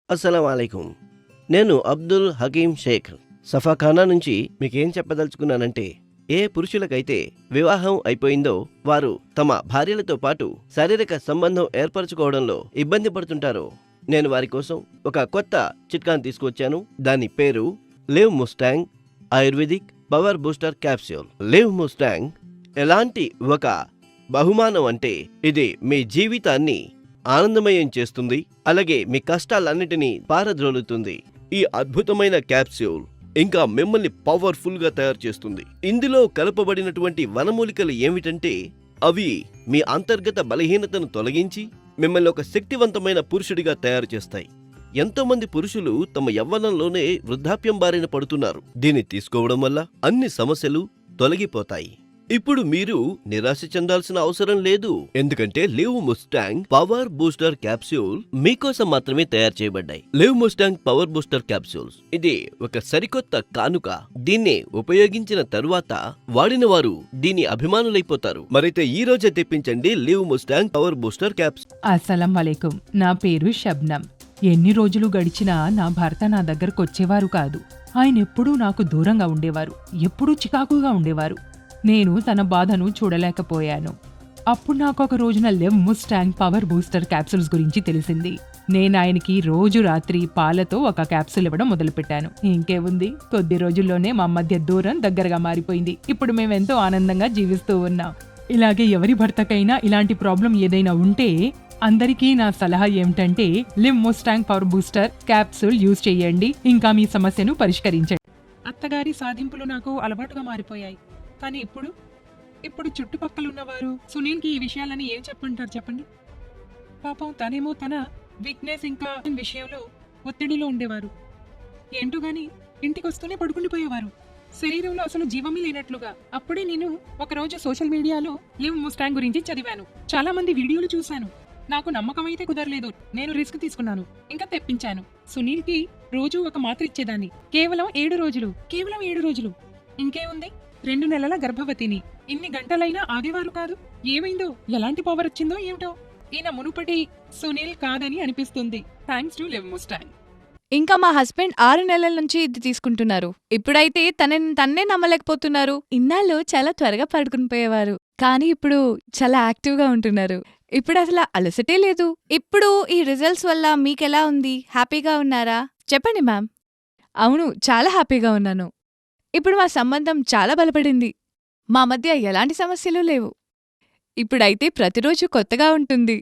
అస్సలాముఅలైకుం. నేను అబ్దుల్ హకీం షేక్ సఫాఖానా నుంచి మీకేం చెప్పదలుచుకున్నానంటే, ఏ పురుషులకైతే వివాహం అయిపోయిందో వారు తమ భార్యలతో పాటు శారీరక సంబంధం ఏర్పరచుకోవడంలో ఇబ్బంది పడుతుంటారో, నేను వారి కోసం ఒక కొత్త చిట్కాను తీసుకువచ్చాను. దాని పేరు live Mustang ayurvedic power booster capsule. Live Mustang ఎలాంటి ఒక బహుమానం అంటే, ఇది మీ జీవితాన్ని ఆనందమయం చేస్తుంది, అలాగే మీ కష్టాలన్నిటినీ పారద్రోలుతుంది. ఈ అద్భుతమైన క్యాప్సూల్ ఇంకా మిమ్మల్ని పవర్ఫుల్ గా తయారు చేస్తుంది. ఇందులో కలపబడినటువంటి వనమూలికలు ఏమిటంటే, అవి మీ అంతర్గత బలహీనతను తొలగించి మిమ్మల్ని ఒక శక్తివంతమైన పురుషుడిగా తయారు చేస్తాయి. ఎంతో మంది పురుషులు తమ యవ్వనంలోనే వృద్ధాప్యం బారిన పడుతున్నారు. దీన్ని తీసుకోవడం వల్ల అన్ని సమస్యలు తొలగిపోతాయి. ఇప్పుడు మీరు నిరాశ చెందాల్సిన అవసరం లేదు, ఎందుకంటే live mustang power booster capsule మీకోసం మాత్రమే తయారు చేయబడ్డాయి. Live mustang power booster capsules ఇది ఒక సరికొత్త కానుక. దీన్ని ఉపయోగించిన తరువాత వాడిన వారు దీని అభిమానులైపోతారు. మరైతే ఈ రోజే తెప్పించండి live mustang power booster capsule. అస్సలం వలైకుం. నా పేరు షబ్నం. ఎన్ని రోజులు గడిచినా నా భర్త నా దగ్గరకు వచ్చేవారు కాదు. ఆయన ఎప్పుడూ నాకు దూరంగా ఉండేవారు, ఎప్పుడూ చికాకుగా ఉండేవారు. నేను తన బాధను చూడలేకపోయాను. అప్పుడు నాకు ఒక రోజున live mustang power booster capsules గురించి తెలిసింది. నేను ఆయనకి రోజు రాత్రి పాలతో ఒక క్యాప్సూల్ ఇవ్వడం మొదలుపెట్టాను. ఇంకేముంది, కొద్ది రోజుల్లోనే మా మధ్య దూరం దగ్గరగా మారిపోయింది. ఇప్పుడు మేమెంతో ఆనందంగా జీవిస్తూ ఉన్నాం. ఇలాగే ఎవరి భర్తకైనా ఇలాంటి ప్రాబ్లం ఏదైనా ఉంటే అందరికీ నా సలహా ఏమిటంటే, live mustang power booster capsule use చేయండి, ఇంకా మీ సమస్యను పరిష్కరించండి. అత్తగారి సాధింపులు నాకు అలవాటుగా మారిపోయాయి. కానీ ఇప్పుడు చుట్టుపక్కల ఉన్నవారు సునీల్కి ఈ విషయాలని ఏం చెప్పంటారు చెప్పండి. పాపం తనేమో తన వీక్నెస్ ఇంకా విషయంలో ఒత్తిడిలో ఉండేవారు. ఏంటో గాని ఇంటికి వస్తూనే పడుకుండిపోయేవారు, శరీరంలో అసలు జీవమే లేనట్లుగా. అప్పుడే నేను ఒకరోజు సోషల్ మీడియాలో లివ్ ముస్టాంగ్ గురించి చదివాను. చాలా మంది వీడియోలు చూశాను. నాకు నమ్మకం అయితే కుదరలేదు. నేను రిస్క్ తీసుకున్నాను, ఇంకా తెప్పించాను. సునీల్కి రోజు ఒక మాత్ర ఇచ్చేదాన్ని. కేవలం 7 రోజులు. ఇంకేముంది, 2 నెలల గర్భవతిని. ఇన్ని గంటలైనా ఆగేవారు కాదు. ఏమైందో, ఎలాంటి పవర్ వచ్చిందో ఏమిటో. ఈయన మునుపటి సునీల్ కాదని అనిపిస్తుంది. Thanks to live Mustang. ఇంకా మా హస్బెండ్ 6 నెలల నుంచి ఇది తీసుకుంటున్నారు. ఇప్పుడైతే తన్నే నమ్మలేకపోతున్నారు. ఇన్నాళ్ళు చాలా త్వరగా పడుకుని పోయేవారు, కానీ ఇప్పుడు చాలా యాక్టివ్గా ఉంటున్నారు. ఇప్పుడు అసలు అలసటే లేదు. ఇప్పుడు ఈ రిజల్ట్స్ వల్ల మీకెలా ఉంది? హ్యాపీగా ఉన్నారా? చెప్పండి మ్యామ్. అవును, చాలా హ్యాపీగా ఉన్నాను. ఇప్పుడు మా సంబంధం చాలా బలపడింది. మా మధ్య ఎలాంటి సమస్యలు లేవు. ఇప్పుడైతే ప్రతిరోజు కొత్తగా ఉంటుంది.